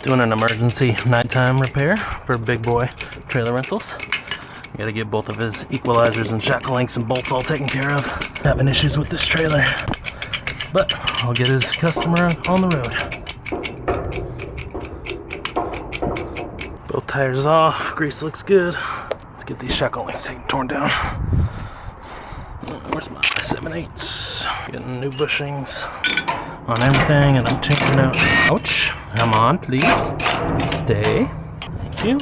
Doing an emergency nighttime repair for Big Boy Trailer Rentals. Gotta get both of his equalizers and shackle links and bolts all taken care of. Having issues with this trailer, but I'll get his customer on the road. Both tires off, grease looks good. Let's get these shackle links torn down. Where's my 7/8? Getting new bushings on everything, and I'm changing out. Ouch! Come on, please. Stay. Thank you.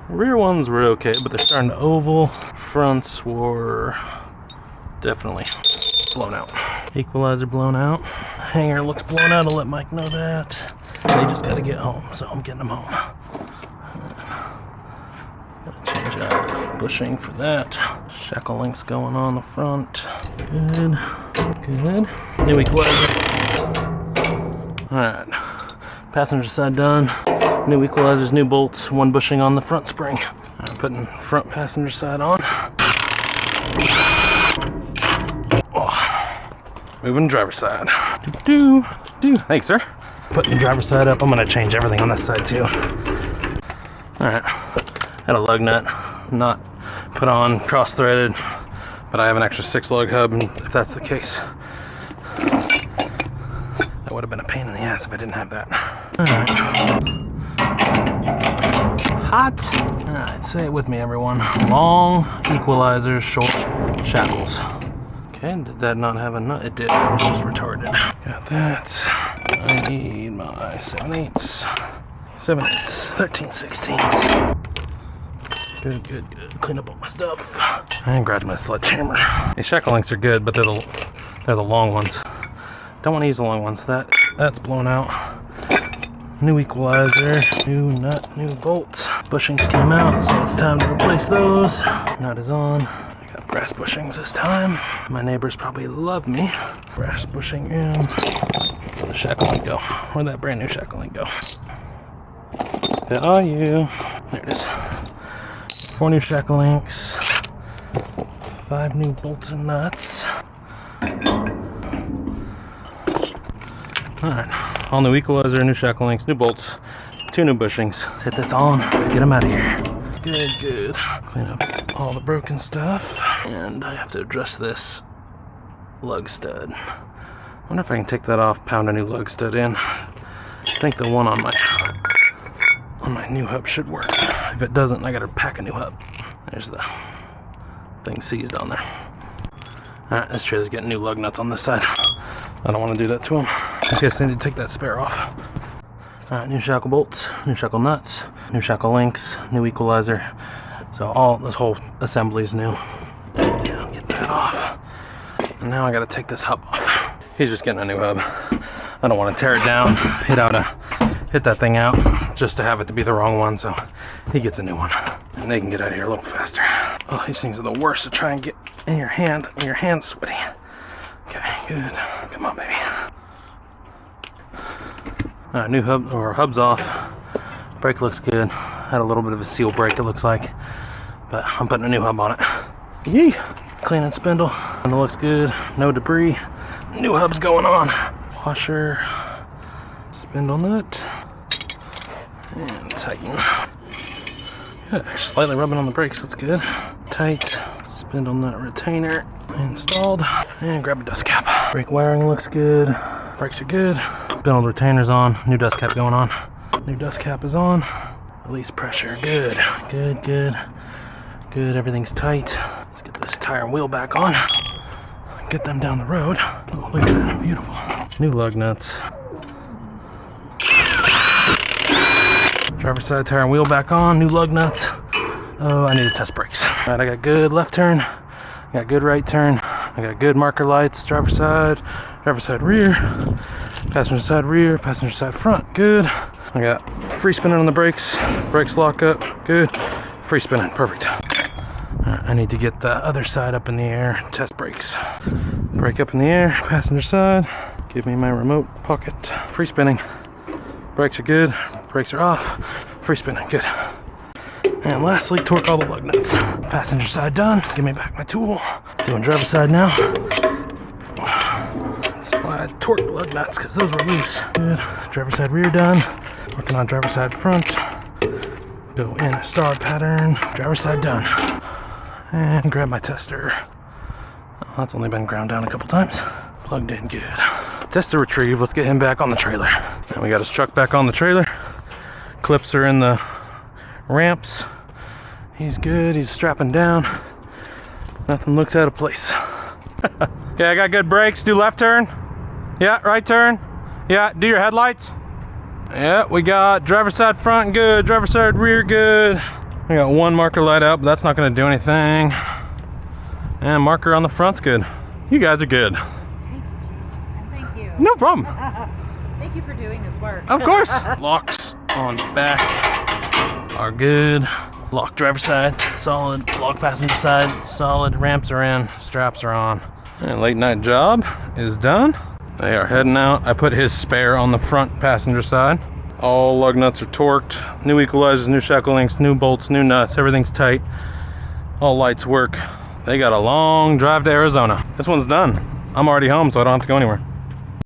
Rear ones were okay, but they're starting to oval. Fronts were definitely blown out. Equalizer blown out. Hanger looks blown out. I'll let Mike know that. They just gotta get home, so I'm getting them home. Gotta change out bushing for that. Shackle links going on the front. Good. Good. New equalizer. Alright. Passenger side done. New equalizers, new bolts, one bushing on the front spring. I'm putting front passenger side on. Oh. Moving driver's side. Thanks, sir. Putting the driver's side up. I'm gonna change everything on this side too. Alright. Had a lug nut, not put on, cross-threaded, but I have an extra 6 lug hub, and if that's the case, that would have been a pain in the ass if I didn't have that. Alright. Hot. Alright, say it with me, everyone. Long equalizers, short shackles. Okay, did that not have a nut? It did. It was just retarded. Got that. I need my 7/8. 7/8. 13/16. Good, good, good. Clean up all my stuff. And grab my sledgehammer. These shackle links are good, but they're the long ones. Don't want to use the long ones. That's blown out. New equalizer, new nut, new bolts. Bushings came out, so it's time to replace those. Nut is on. I got brass bushings this time. My neighbors probably love me. Brass bushing in. Where'd the shackle link go? Where'd that brand new shackle link go? Where are you? There it is. 4 new shackle links. 5 new bolts and nuts. Alright, all new equalizer, new shackle links, new bolts, 2 new bushings. Let's hit this on, get them out of here. Good, good. Clean up all the broken stuff. And I have to adjust this lug stud. I wonder if I can take that off, pound a new lug stud in. I think the one on my new hub should work. If it doesn't, I gotta pack a new hub. There's the thing seized on there. Alright, this trailer's getting new lug nuts on this side. I don't want to do that to him. I guess I need to take that spare off. Alright, new shackle bolts, new shackle nuts, new shackle links, new equalizer. So this whole assembly is new. Yeah, get that off. And now I gotta take this hub off. He's just getting a new hub. I don't want to tear it down, hit that thing out, just to have it to be the wrong one, so he gets a new one. And they can get out of here a little faster. Oh, these things are the worst to try and get in your hand when your hand's sweaty. Okay, good. Come on, baby. Alright, new hub's off. Brake looks good. Had a little bit of a seal brake, it looks like. But I'm putting a new hub on it. Yee! Cleaning spindle. Spindle looks good. No debris. New hub's going on. Washer. Spindle nut. And tighten. Good. Slightly rubbing on the brakes, that's good. Tight. Spindle nut retainer installed. And grab a dust cap. Brake wiring looks good. Brakes are good. Spindle retainer's on. New dust cap going on. New dust cap is on. Release pressure. Good. Good, good. Good. Everything's tight. Let's get this tire and wheel back on. Get them down the road. Oh, look at that. Beautiful. New lug nuts. Driver's side tire and wheel back on. New lug nuts. Oh, I need to test brakes. Alright, I got good left turn. I got good right turn. I got good marker lights. Driver's side rear. Passenger side rear. Passenger side front. Good. I got free spinning on the brakes. Brakes lock up. Good. Free spinning. Perfect. Alright, I need to get the other side up in the air. Test brakes. Brake up in the air. Passenger side. Give me my remote pocket. Free spinning. Brakes are good. Brakes are off. Free spinning. Good. And lastly, torque all the lug nuts. Passenger side done. Give me back my tool. Doing driver's side now. Slide side torque lug nuts because those were loose. Good. Driver side rear done. Working on driver side front. Go in a star pattern. Driver side done. And grab my tester. Oh, that's only been ground down a couple times. Plugged in good. Tester retrieve. Let's get him back on the trailer. And we got his truck back on the trailer. Clips are in the ramps. He's good. He's strapping down. Nothing looks out of place. Okay, I got good brakes. Do left turn. Yeah, right turn. Yeah, do your headlights. Yeah, we got driver side front good, driver side rear good. We got one marker light out, but that's not gonna do anything. And marker on the front's good. You guys are good. Thank you, Jesus, and thank you. No problem. Thank you for doing this work. Of course. Locks on the back are good. Lock driver side, solid. Lock passenger side, solid. Ramps are in, straps are on. And late night job is done. They are heading out. I put his spare on the front passenger side. All lug nuts are torqued. New equalizers, new shackle links, new bolts, new nuts. Everything's tight. All lights work. They got a long drive to Arizona. This one's done. I'm already home, so I don't have to go anywhere.